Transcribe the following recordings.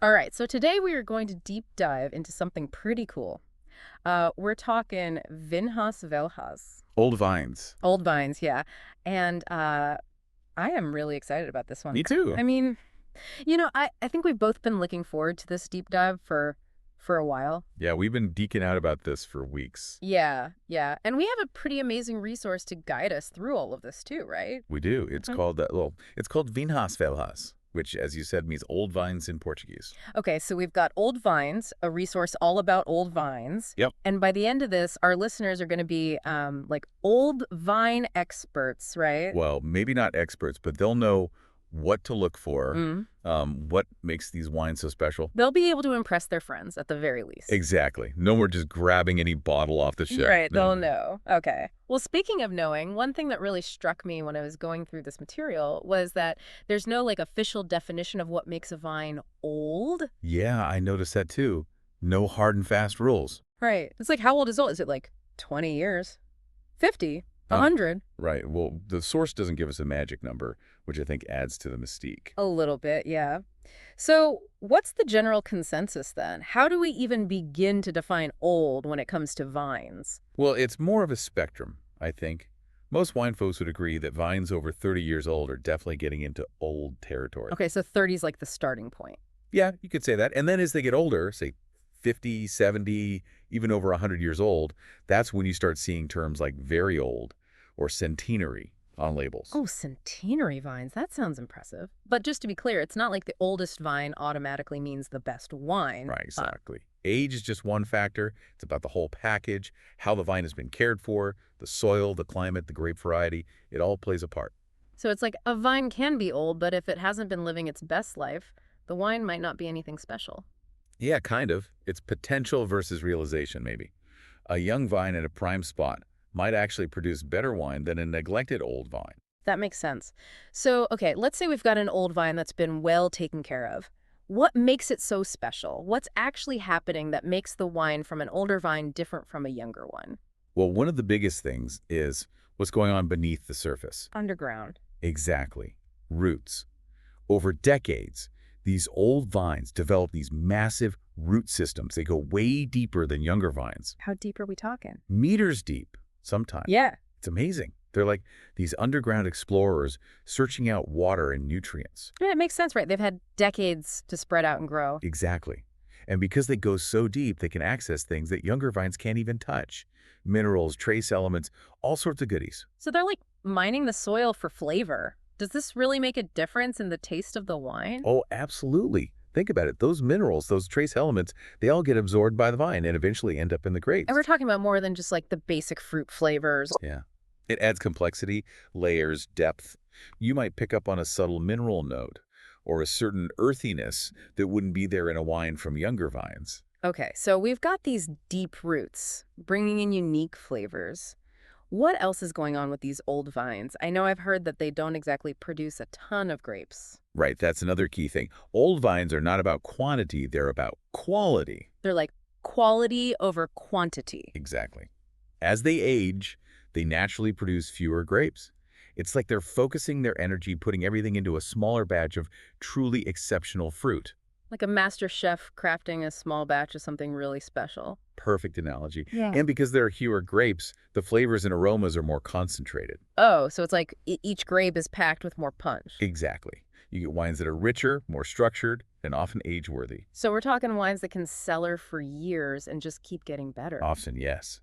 All right, so today we are going to deep dive into something pretty cool. We're talking Vinhas Velhas, Old vines. old vines, yeah. And I am really excited about this one. Me too. I mean, I think we've both been looking forward to this deep dive for a while. Yeah, we've been geeking out about this for weeks. Yeah, yeah. And we have a pretty amazing resource to guide us through all of this too, right? We do. It's Mhm. called it's called Vinhas Velhas, which, as you said, means old vines in Portuguese. Okay, so we've got Old Vines, a resource all about old vines. Yep. And by the end of this, our listeners are going to be like old vine experts, right? Well, maybe not experts, but they'll know what to look for, Mm. what makes these wines so special. They'll be able to impress their friends at the very least. Exactly. No more just grabbing any bottle off the shelf. Right, No, they'll no. know. Okay. Well, speaking of knowing, one thing that really struck me when I was going through this material was that there's no like official definition of what makes a vine old. Yeah, I noticed that too. No hard and fast rules. Right. It's like, how old is old? Is it like 20 years? 50? Uh, 100? right. Well, the source doesn't give us a magic number, which I think adds to the mystique. A little bit, yeah. So, what's the general consensus then? How do we even begin to define old when it comes to vines? Well, it's more of a spectrum, I think. Most wine folks would agree that vines over 30 years old are definitely getting into old territory. Okay, so 30 is like the starting point. Yeah, you could say that. And then as they get older, say 50, 70, even over 100 years old, that's when you start seeing terms like very old or centenary on labels. Oh, centenary vines. That sounds impressive. But just to be clear, it's not like the oldest vine automatically means the best wine. Right, exactly. Age is just one factor. It's about the whole package, how the vine has been cared for, the soil, the climate, the grape variety. It all plays a part. So it's like a vine can be old, but if it hasn't been living its best life, the wine might not be anything special. Yeah, kind of. It's potential versus realization, maybe. A young vine at a prime spot might actually produce better wine than a neglected old vine. That makes sense. So, okay, let's say we've got an old vine that's been well taken care of. What makes it so special? What's actually happening that makes the wine from an older vine different from a younger one? Well, one of the biggest things is what's going on beneath the surface. Underground. Exactly. Roots. Over decades, these old vines develop these massive root systems. They go way deeper than younger vines, How deep are we talking? meters deep sometimes. Yeah. It's amazing. They're like these underground explorers searching out water and nutrients. Yeah, it makes sense, right? They've had decades to spread out and grow. Exactly. And because they go so deep, they can access things that younger vines can't even touch. Minerals, trace elements, all sorts of goodies. So they're like mining the soil for flavor. Does this really make a difference in the taste of the wine? Oh, absolutely. Think about it. Those minerals, those trace elements, they all get absorbed by the vine and eventually end up in the And grapes. we're talking about more than just like the basic fruit flavors. Yeah. It adds complexity, layers, depth. You might pick up on a subtle mineral note or a certain earthiness that wouldn't be there in a wine from younger vines. Okay, so we've got these deep roots, bringing in unique flavors. What else is going on with these old vines? I know I've heard that they don't exactly produce a ton of grapes. Right, that's another key thing. Old vines are not about quantity, they're about quality. They're like quality over quantity. Exactly. As they age, they naturally produce fewer grapes. It's like they're focusing their energy, putting everything into a smaller batch of truly exceptional fruit. Like a master chef crafting a small batch of something really special. Perfect analogy. Yeah. And because there are fewer grapes, the flavors and aromas are more concentrated. Oh, so it's like each grape is packed with more punch. Exactly. You get wines that are richer, more structured, and often age-worthy. So we're talking wines that can cellar for years and just keep getting better. Often, yes.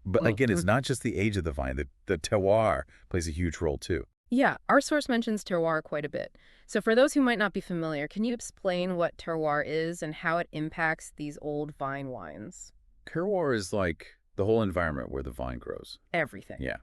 But Mm, again, it's mm. not just the age of the vine. The terroir plays a huge role too. Yeah, our source mentions terroir quite a bit. So for those who might not be familiar, can you explain what terroir is and how it impacts these old vine wines? Terroir is like the whole environment where the vine grows. Everything. Yeah.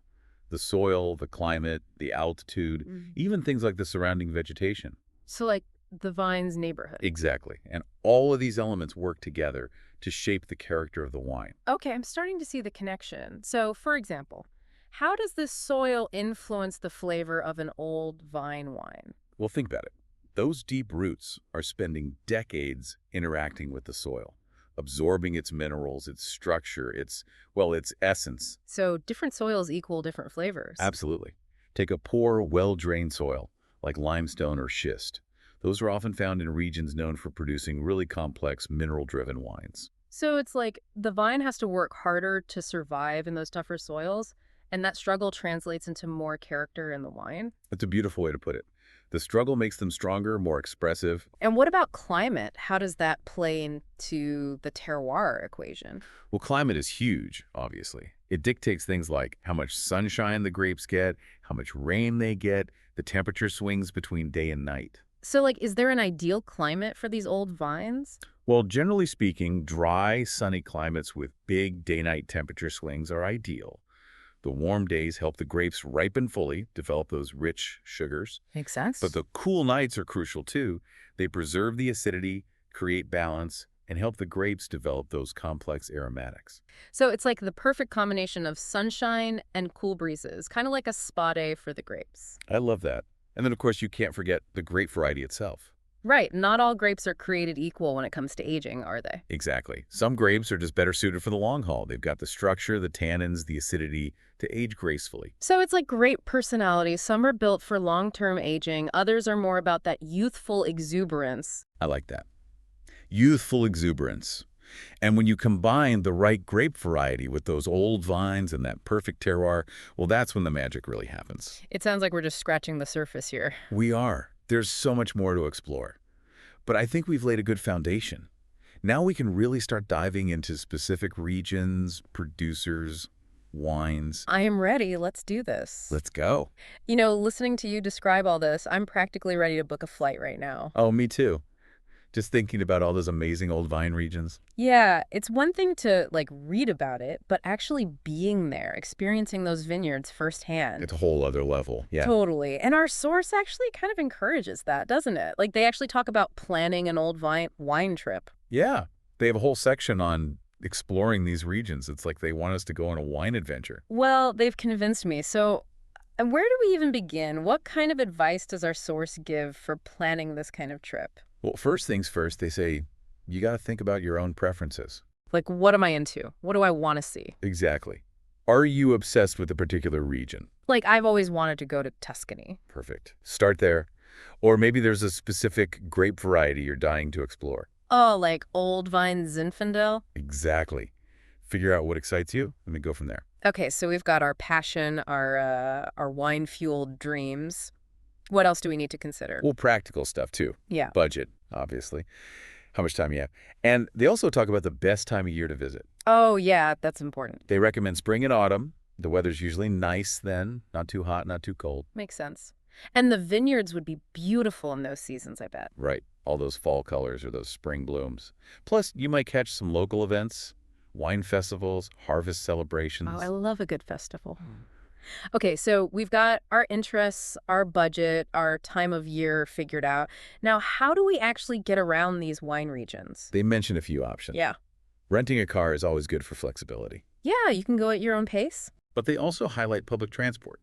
The soil, the climate, the altitude, Mm. even things like the surrounding vegetation. So like the vine's neighborhood. Exactly. And all of these elements work together to shape the character of the wine. Okay, I'm starting to see the connection. So for example, how does this soil influence the flavor of an old vine wine? Well, think about it. Those deep roots are spending decades interacting with the soil, absorbing its minerals, its structure, its essence. So different soils equal different flavors. Absolutely. Take a poor, well-drained soil, like limestone or schist. Those are often found in regions known for producing really complex mineral-driven wines. So it's like the vine has to work harder to survive in those tougher soils, and that struggle translates into more character in the wine. That's a beautiful way to put it. The struggle makes them stronger, more expressive. And what about climate? How does that play into the terroir equation? Well, climate is huge, obviously. It dictates things like how much sunshine the grapes get, how much rain they get, the temperature swings between day and night. So, like, is there an ideal climate for these old vines? Well, generally speaking, dry, sunny climates with big day-night temperature swings are ideal. The warm days help the grapes ripen fully, develop those rich sugars. Makes But sense. the cool nights are crucial too. They preserve the acidity, create balance, and help the grapes develop those complex aromatics. So it's like the perfect combination of sunshine and cool breezes, kind of like a spa day for the grapes. I love that. And then, of course, you can't forget the grape variety itself. Right, not all grapes are created equal when it comes to aging, are they? Exactly. Some grapes are just better suited for the long haul. They've got the structure, the tannins, the acidity to age gracefully. So it's like great personality. Some are built for long-term aging, others are more about that youthful exuberance. I like that. Youthful exuberance. And when you combine the right grape variety with those old vines and that perfect terroir, well, that's when the magic really happens. It sounds like we're just scratching the surface here. We are. There's so much more to explore. But I think we've laid a good foundation. Now we can really start diving into specific regions, producers, wines. I am ready. Let's do this. Let's go. Listening to you describe all this, I'm practically ready to book a flight right now. Oh, me too. Just thinking about all those amazing old vine regions. Yeah, it's one thing to like read about it, but actually being there, experiencing those vineyards firsthand. It's a whole other level. Yeah. Totally. And our source actually kind of encourages that, doesn't it? Like they actually talk about planning an old wine trip. Yeah. They have a whole section on exploring these regions. It's like they want us to go on a wine adventure. Well, they've convinced me. So, and where do we even begin? What kind of advice does our source give for planning this kind of trip? Well, first things first, they say you got to think about your own preferences. Like, what am I into? What do I want to see? Exactly. Are you obsessed with a particular region? Like, I've always wanted to go to Tuscany. Perfect. Start there. Or maybe there's a specific grape variety you're dying to explore. Oh, like Old Vine Zinfandel? Exactly. Figure out what excites you, and then go from there. Okay, so we've got our passion, our wine-fueled dreams. What else do we need to consider? Well, practical stuff too. Yeah. Budget, obviously. How much time you have. And they also talk about the best time of year to visit. Oh, yeah, that's important. They recommend spring and autumn. The weather's usually nice then, not too hot, not too cold. Makes sense. And the vineyards would be beautiful in those seasons, I bet. Right. All those fall colors or those spring blooms. Plus, you might catch some local events, wine festivals, harvest celebrations. Oh, I love a good festival. Okay, so we've got our interests, our budget, our time of year figured out. Now, how do we actually get around these wine regions? They mention a few options. Yeah. Renting a car is always good for flexibility. Yeah, you can go at your own pace. But they also highlight public transport.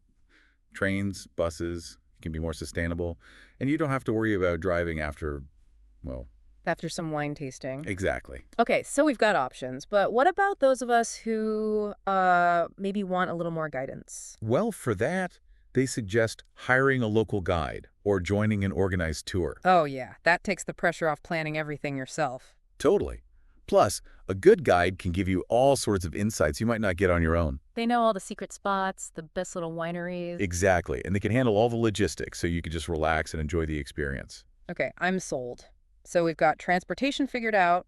Trains, buses can be more sustainable, and you don't have to worry about driving after, well, After some wine tasting. exactly. Okay, so we've got options, but what about those of us who maybe want a little more guidance? Well, for that, they suggest hiring a local guide or joining an organized tour. Oh, yeah, that takes the pressure off planning everything yourself. Totally. Plus, a good guide can give you all sorts of insights you might not get on your own. They know all the secret spots, the best little wineries. Exactly. And they can handle all the logistics so you can just relax and enjoy the experience. Okay, I'm sold. So we've got transportation figured out.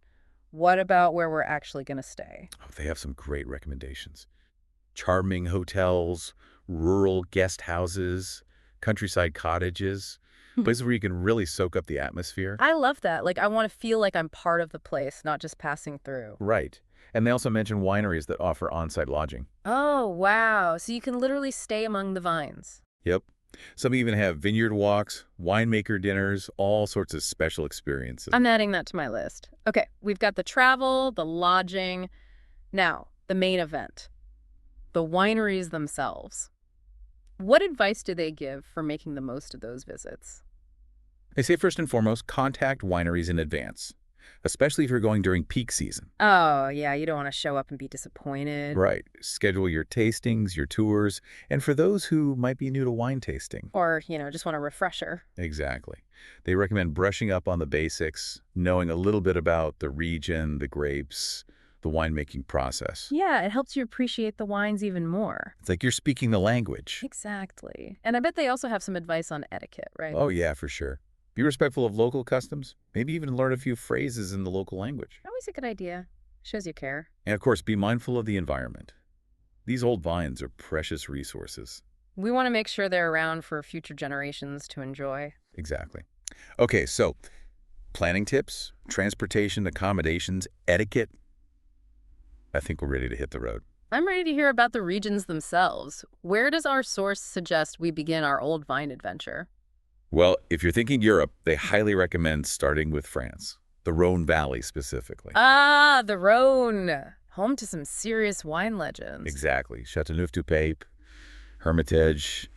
What about where we're actually going to stay? Oh, they have some great recommendations. Charming hotels, rural guest houses, countryside cottages, places where you can really soak up the atmosphere. I love that. Like, I want to feel like I'm part of the place, not just passing through. Right. And they also mention wineries that offer on-site lodging. Oh, wow. So you can literally stay among the vines. Yep. Some even have vineyard walks, winemaker dinners, all sorts of special experiences. I'm adding that to my list. Okay, we've got the travel, the lodging. Now, the main event, the wineries themselves. What advice do they give for making the most of those visits? They say first and foremost, contact wineries in advance. especially if you're going during peak season. Oh, yeah, you don't want to show up and be disappointed. Right. Schedule your tastings, your tours, and for those who might be new to wine tasting. Or, just want a refresher. Exactly. They recommend brushing up on the basics, knowing a little bit about the region, the grapes, the winemaking process. Yeah, it helps you appreciate the wines even more. It's like you're speaking the language. Exactly. And I bet they also have some advice on etiquette, right? Oh, yeah, for sure. Be respectful of local customs, maybe even learn a few phrases in the local language. Always a good idea. Shows you care. And of course, be mindful of the environment. These old vines are precious resources. We want to make sure they're around for future generations to enjoy. Exactly. Okay, so planning tips, transportation, accommodations, etiquette. I think we're ready to hit the road. I'm ready to hear about the regions themselves. Where does our source suggest we begin our old vine adventure? Well, if you're thinking Europe, they highly recommend starting with France, the Rhone Valley specifically. Ah, the Rhone. Home to some serious wine legends. Exactly. Châteauneuf-du-Pape, Hermitage.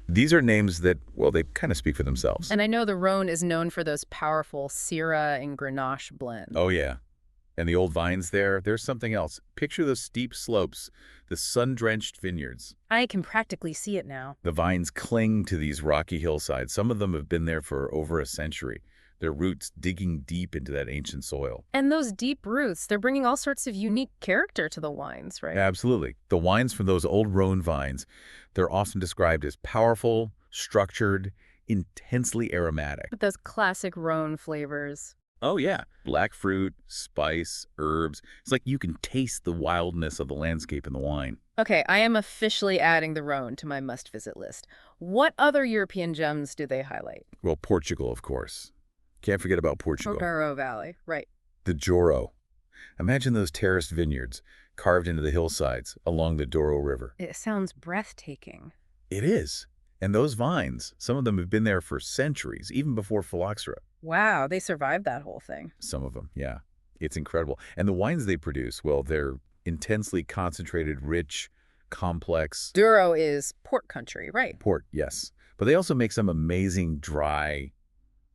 These are names that, well, they kind of speak for themselves. And I know the Rhone is known for those powerful Syrah and Grenache blends. Oh, yeah. And the old vines there, there's something else. Picture those steep slopes, the sun-drenched vineyards. I can practically see it now. The vines cling to these rocky hillsides. Some of them have been there for over a century, their roots digging deep into that ancient soil. And those deep roots, they're bringing all sorts of unique character to the wines, right? Absolutely. The wines from those old Rhone vines, they're often described as powerful, structured, intensely aromatic. With those classic Rhone flavors. Oh, yeah. Black fruit, spice, herbs. It's like you can taste the wildness of the landscape in the wine. Okay, I am officially adding the Rhone to my must-visit list. What other European gems do they highlight? Well, Portugal, of course. Can't forget about Portugal. Douro Valley, right. The Douro. Imagine those terraced vineyards carved into the hillsides along the Douro River. It sounds breathtaking. It is. And those vines, some of them have been there for centuries, even before phylloxera. Wow, they survived that whole thing. Some of them, yeah. It's incredible. And the wines they produce, well, they're intensely concentrated, rich, complex. Douro is port country, right? Port, yes. But they also make some amazing dry,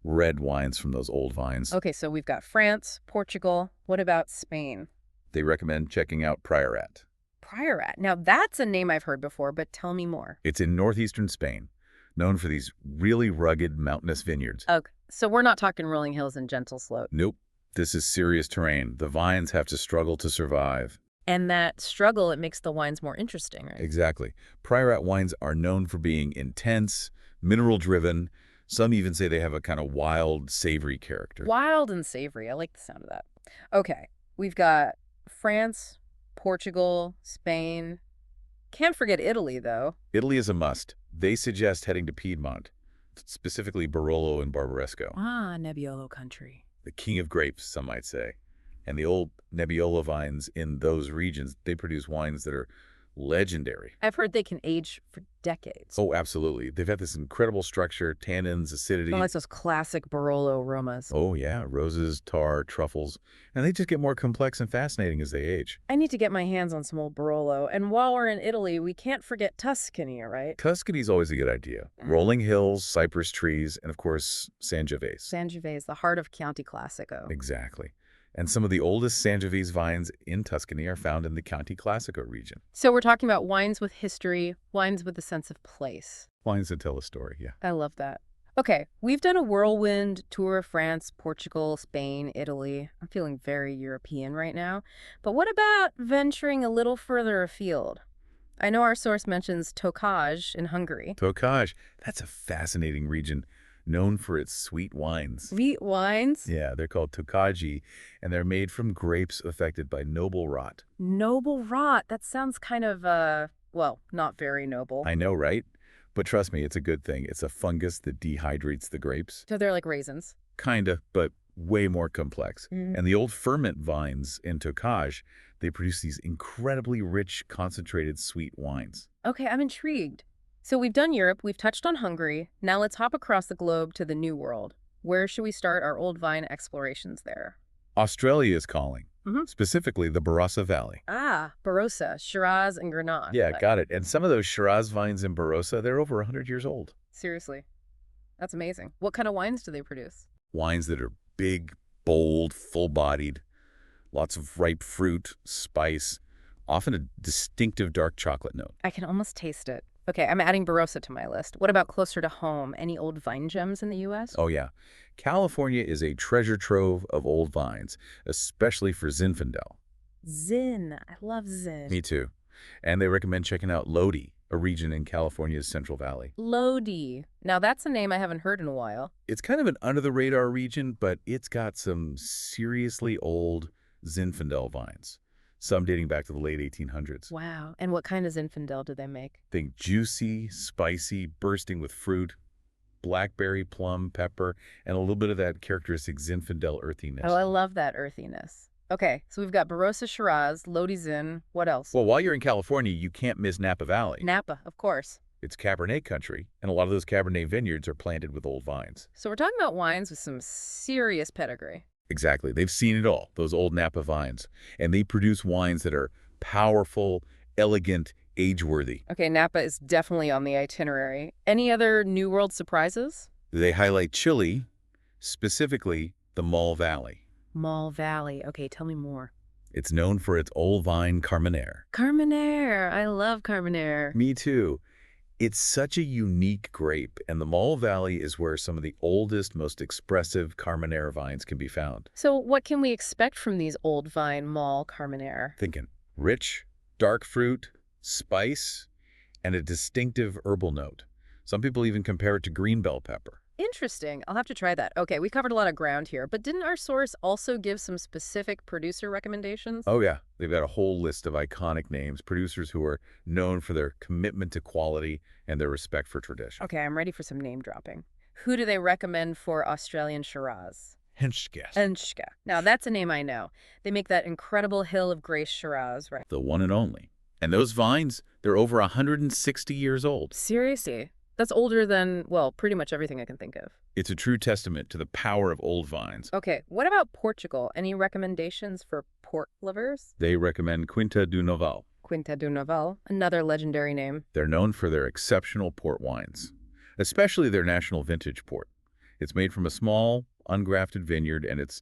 red wines from those old vines. Okay, so we've got France, Portugal. What about Spain? They recommend checking out Priorat. Priorat. Now, that's a name I've heard before, but tell me more. It's in northeastern Spain, known for these really rugged mountainous vineyards. Okay, so we're not talking rolling hills and gentle slopes. Nope. This is serious terrain. The vines have to struggle to survive. And that struggle, it makes the wines more interesting, right? Exactly. Priorat wines are known for being intense, mineral-driven. Some even say they have a kind of wild, savory character. Wild and savory. I like the sound of that. Okay, we've got France, Portugal, Spain. Can't forget Italy, though. Italy is a must. They suggest heading to Piedmont, specifically Barolo and Barbaresco. Ah, Nebbiolo country. The king of grapes, some might say. And the old Nebbiolo vines in those regions, they produce wines that are legendary. I've heard they can age for decades. Oh, absolutely. They've had this incredible structure, tannins, acidity. I like those classic Barolo aromas. Oh, yeah. Roses, tar, truffles. And they just get more complex and fascinating as they age. I need to get my hands on some old Barolo. And while we're in Italy, we can't forget Tuscany, right? Tuscany's always a good idea. Rolling hills, cypress trees, and of course, Sangiovese. Sangiovese, the heart of Chianti Classico. Exactly. And some of the oldest Sangiovese vines in Tuscany are found in the Chianti Classico region. So we're talking about wines with history, wines with a sense of place. Wines that tell a story, yeah. I love that. Okay, we've done a whirlwind tour of France, Portugal, Spain, Italy. I'm feeling very European right now. But what about venturing a little further afield? I know our source mentions Tokaj in Hungary. Tokaj, that's a fascinating region, known for its sweet wines. Sweet wines? Yeah, they're called Tokaji, and they're made from grapes affected by noble rot. Noble rot. That sounds kind of, well, not very noble. I know, right? But trust me, it's a good thing. It's a fungus that dehydrates the grapes. So they're like raisins. Kinda, but way more complex. And the old ferment vines in Tokaj, they produce these incredibly rich, concentrated sweet wines. Okay, I'm intrigued. So we've done Europe, we've touched on Hungary. Now let's hop across the globe to the New World. Where should we start our old vine explorations there? Australia is calling, Mhm. specifically the Barossa Valley. Ah, Barossa, Shiraz, and Grenache. Yeah, got it. And some of those Shiraz vines in Barossa, they're over 100 years old. Seriously. That's amazing. What kind of wines do they produce? Wines that are big, Bold, full-bodied, lots of ripe fruit, spice, often a distinctive dark chocolate note. I can almost taste it. Okay, I'm adding Barossa to my list. What about closer to home? Any old vine gems in the U.S.? Oh yeah, California is a treasure trove of old vines, especially for Zinfandel. Zin. I love Zin. Me too. And they recommend checking out Lodi, a region in California's Central Valley. Lodi. Now that's a name I haven't heard in a while. It's kind of an under-the-radar region, but it's got some seriously old Zinfandel vines, some dating back to the late 1800s. Wow. And what kind of Zinfandel do they make? Think juicy, spicy, bursting with fruit, blackberry, plum, pepper, and a little bit of that characteristic Zinfandel Oh, earthiness. I love that earthiness. Okay, so we've got Barossa Shiraz, Lodi Zin. What else? Well, while you're in California, you can't miss Napa Valley. Napa, of course. It's Cabernet country, and a lot of those Cabernet vineyards are planted with old vines. So we're talking about wines with some serious pedigree. Exactly. They've seen it all, those old Napa vines. And they produce wines that are powerful, elegant, age-worthy. Okay, Napa is definitely on the itinerary. Any other New World surprises? They highlight Chile, specifically the Mall Valley. Mall Valley. Okay, tell me more. It's known for its old vine Carmenere. Carmenere. I love Carmenere. Me too. It's such a unique grape, and the Mall Valley is where some of the oldest, most expressive Carmenere vines can be found. So what can we expect from these old vine Mall Carmenere? Thinking rich, dark fruit, spice, and a distinctive herbal note. Some people even compare it to green bell pepper. Interesting. I'll have to try that. Okay, we covered a lot of ground here, but didn't our source also give some specific producer recommendations? Oh yeah, they've got a whole list of iconic names, producers who are known for their commitment to quality and their respect for tradition. Okay, I'm ready for some name dropping. Who do they recommend for Australian Shiraz? Henschke, Enschke. Now, that's a name I know. They make that incredible Hill of Grace Shiraz, right? the one and only. And those vines, they're over 160 years old. Seriously? That's older than, well, pretty much everything I can think of. It's a true testament to the power of old vines. Okay, what about Portugal? Any recommendations for port lovers? They recommend Quinta do Noval. Quinta do Novel, another legendary name. They're known for their exceptional port wines, especially their national vintage port. It's made from a small, ungrafted vineyard, and it's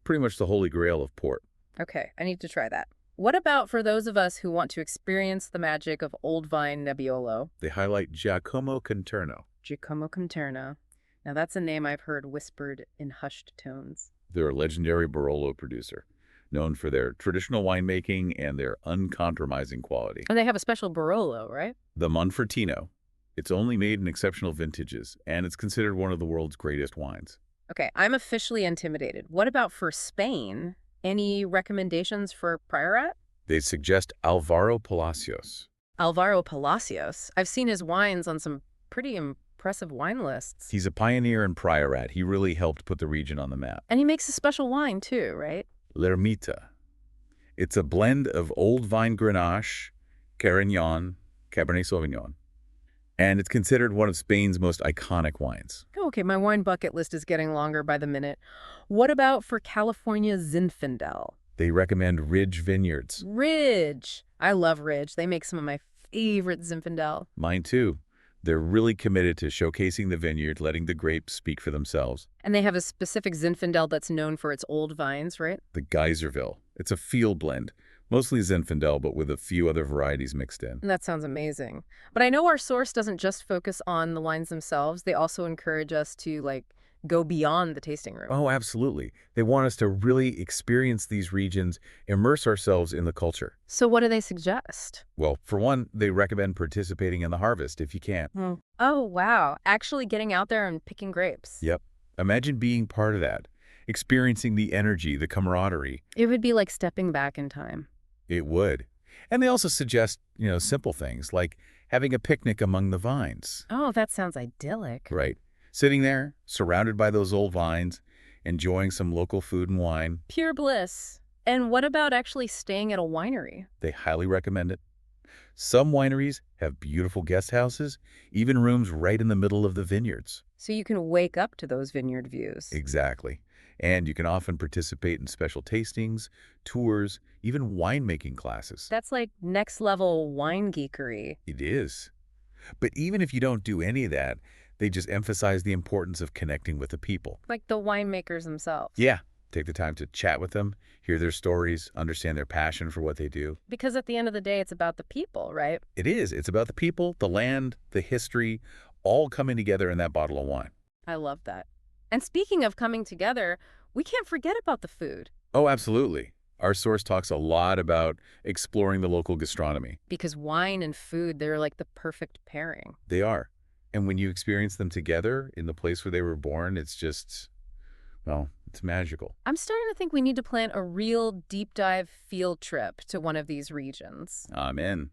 pretty much the holy grail of port. Okay, I need to try that. What about for those of us who want to experience the magic of Old Vine Nebbiolo? They highlight Giacomo Conterno. Giacomo Conterno. Now that's a name I've heard whispered in hushed tones. They're a legendary Barolo producer, known for their traditional winemaking and their uncompromising quality. And they have a special Barolo, right? The Monfortino. It's only made in exceptional vintages, and it's considered one of the world's greatest wines. Okay, I'm officially intimidated. What about for Spain? Any recommendations for Priorat? They suggest Alvaro Palacios. Alvaro Palacios. I've seen his wines on some pretty impressive wine lists. He's a pioneer in Priorat. He really helped put the region on the map. And he makes a special wine too, right? L'Ermita. It's a blend of old vine Grenache, Carignan, Cabernet Sauvignon, and it's considered one of Spain's most iconic wines. Okay, my wine bucket list is getting longer by the minute. What about for California Zinfandel? They recommend Ridge Vineyards. Ridge. I love Ridge. They make some of my favorite Zinfandel. Mine too. They're really committed to showcasing the vineyard, letting the grapes speak for themselves. And they have a specific Zinfandel that's known for its old vines, right? The Geyserville. It's a field blend, mostly Zinfandel, but with a few other varieties mixed in. And that sounds amazing. But I know our source doesn't just focus on the wines themselves. They also encourage us to, go beyond the tasting room. Oh, absolutely. They want us to really experience these regions, immerse ourselves in the culture. So what do they suggest? Well, for one, they recommend participating in the harvest if you can. Oh, wow. Actually getting out there and picking grapes. Yep. Imagine being part of that, experiencing the energy, the camaraderie. It would be like stepping back in time. It would. And they also suggest, simple things like having a picnic among the vines. Oh, that sounds idyllic. Right. Sitting there, surrounded by those old vines, enjoying some local food and wine. Pure bliss. And what about actually staying at a winery? They highly recommend it. Some wineries have beautiful guest houses, even rooms right in the middle of the vineyards. So you can wake up to those vineyard views. Exactly. And you can often participate in special tastings, tours, even winemaking classes. That's like next level wine geekery. It is. But even if you don't do any of that, they just emphasize the importance of connecting with the people. Like the winemakers themselves. Yeah, Take the time to chat with them, hear their stories, understand their passion for what they do. Because at the end of the day, it's about the people, right? It is. It's about the people, the land, the history, all coming together in that bottle of wine. I love that. And speaking of coming together, we can't forget about the food. Oh, absolutely. Our source talks a lot about exploring the local gastronomy. Because wine and food, they're like the perfect pairing. They are. And when you experience them together in the place where they were born, it's just, well, it's magical. I'm starting to think we need to plan a real deep dive field trip to one of these regions. I'm in.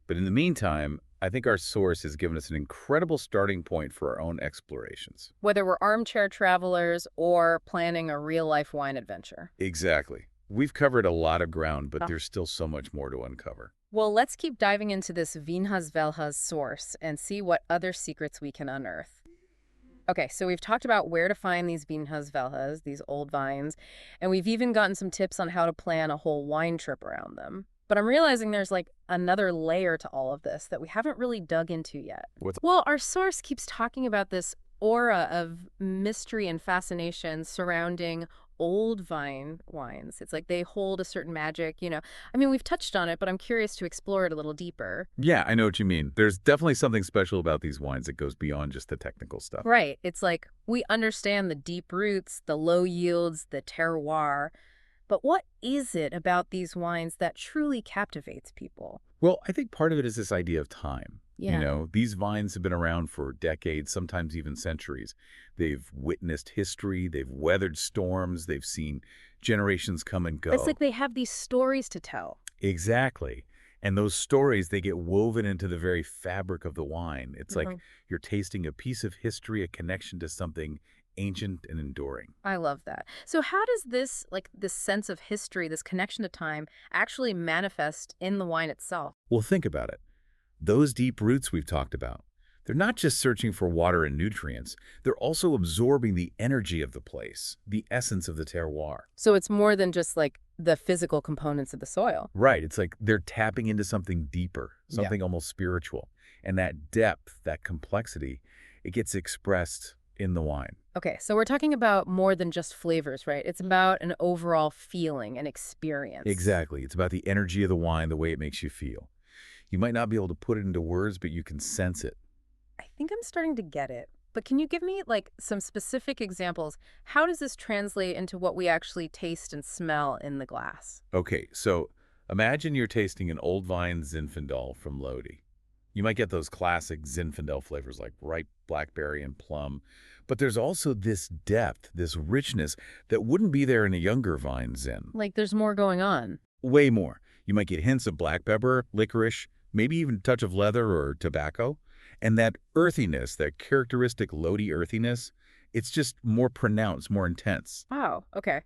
But in the meantime, I think our source has given us an incredible starting point for our own explorations. Whether we're armchair travelers or planning a real-life wine adventure. Exactly. We've covered a lot of ground, but there's still so much more to uncover. Well, let's keep diving into this Vinhas Velhas source and see what other secrets we can unearth. Okay, so we've talked about where to find these Vinhas Velhas, these old vines, and we've even gotten some tips on how to plan a whole wine trip around them. But I'm realizing there's like another layer to all of this that we haven't really dug into yet. What's Well, our source keeps talking about this aura of mystery and fascination surrounding old vine wines. It's like they hold a certain magic. I mean, we've touched on it, but I'm curious to explore it a little deeper. Yeah, I know what you mean. There's definitely something special about these wines that goes beyond just the technical stuff. Right. It's like we understand the deep roots, the low yields, the terroir. But what is it about these wines that truly captivates people? Well, I think part of it is this idea of time. Yeah. These vines have been around for decades, sometimes even centuries. They've witnessed history, they've weathered storms, they've seen generations come and It's like go. they have these stories to tell. Exactly. And those stories, they get woven into the very fabric of the wine. It's like Mhm. you're tasting a piece of history, a connection to something ancient and enduring. I love that. So how does this, like this sense of history, this connection to time, actually manifest in the wine itself? Well, think about it. Those deep roots we've talked about, they're not just searching for water and nutrients, they're also absorbing the energy of the place, the essence of the terroir. So it's more than just like the physical components of the soil. Right, it's like they're tapping into something deeper, Yeah. something almost spiritual. And that depth, that complexity, it gets expressed in the wine. Okay, so we're talking about more than just flavors, right? It's about an overall feeling and experience. Exactly. It's about the energy of the wine, the way it makes you feel. You might not be able to put it into words, but you can sense it. I think I'm starting to get it. But can you give me like some specific examples? How does this translate into what we actually taste and smell in the glass? Okay, so imagine you're tasting an old vine Zinfandel from Lodi. You might get those classic Zinfandel flavors like ripe blackberry and plum, but there's also this depth, this richness that wouldn't be there in a younger vine Zin. Like there's more going on. Way more. You might get hints of black pepper, licorice, maybe even a touch of leather or tobacco. And that earthiness, that characteristic Lodi earthiness, it's just more pronounced, more intense. Wow, okay.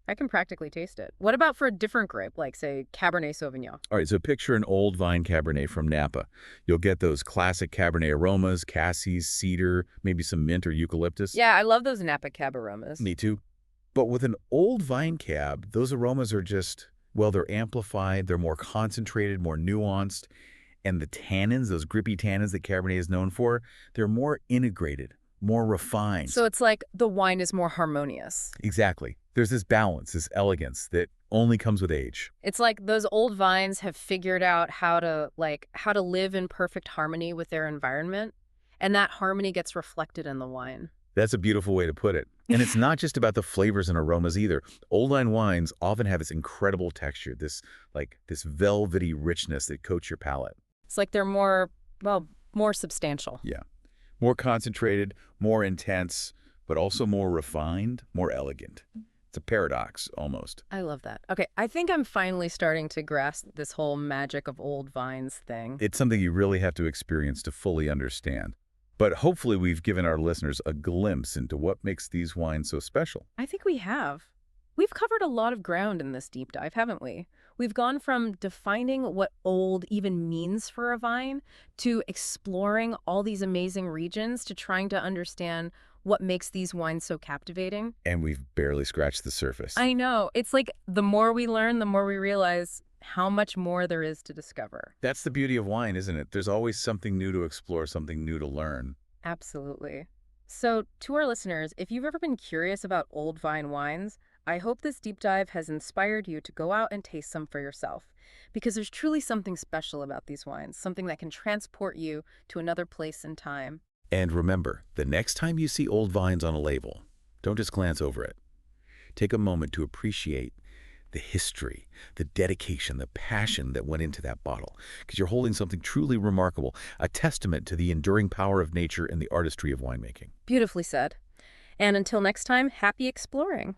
I can practically taste it. What about for a different grape, like say Cabernet Sauvignon? All right, so picture an old vine Cabernet from Napa. You'll get those classic Cabernet aromas, cassis, cedar, maybe some mint or eucalyptus. Yeah, I love those Napa Cab aromas. Me too. But with an old vine cab, those aromas are just, well, they're amplified, they're more concentrated, more nuanced, and the tannins, those grippy tannins that Cabernet is known for, they're more integrated, more refined. So it's like the wine is more harmonious. Exactly. There's this balance, this elegance that only comes with age. It's like those old vines have figured out how to live in perfect harmony with their environment, and that harmony gets reflected in the wine. That's a beautiful way to put it. And it's not just about the flavors and aromas either. Old line wines often have this incredible texture, this velvety richness that coats your palate. It's like they're more, well, more substantial. Yeah. More concentrated, more intense, but also more refined, more elegant. It's a paradox, almost. I love that. Okay, I think I'm finally starting to grasp this whole magic of old vines thing. It's something you really have to experience to fully understand. But hopefully we've given our listeners a glimpse into what makes these wines so special. I think we have. We've covered a lot of ground in this deep dive, haven't we? We've gone from defining what old even means for a vine to exploring all these amazing regions to trying to understand what makes these wines so captivating. And we've barely scratched the surface. I know. It's like the more we learn, the more we realize how much more there is to discover. That's the beauty of wine, isn't it? There's always something new to explore, something new to learn. Absolutely. So, to our listeners, if you've ever been curious about old vine wines, I hope this deep dive has inspired you to go out and taste some for yourself. Because there's truly something special about these wines, something that can transport you to another place and time. And remember, the next time you see old vines on a label, don't just glance over it. Take a moment to appreciate the history, the dedication, the passion that went into that bottle, because you're holding something truly remarkable, a testament to the enduring power of nature and the artistry of winemaking. Beautifully said. And until next time, happy exploring.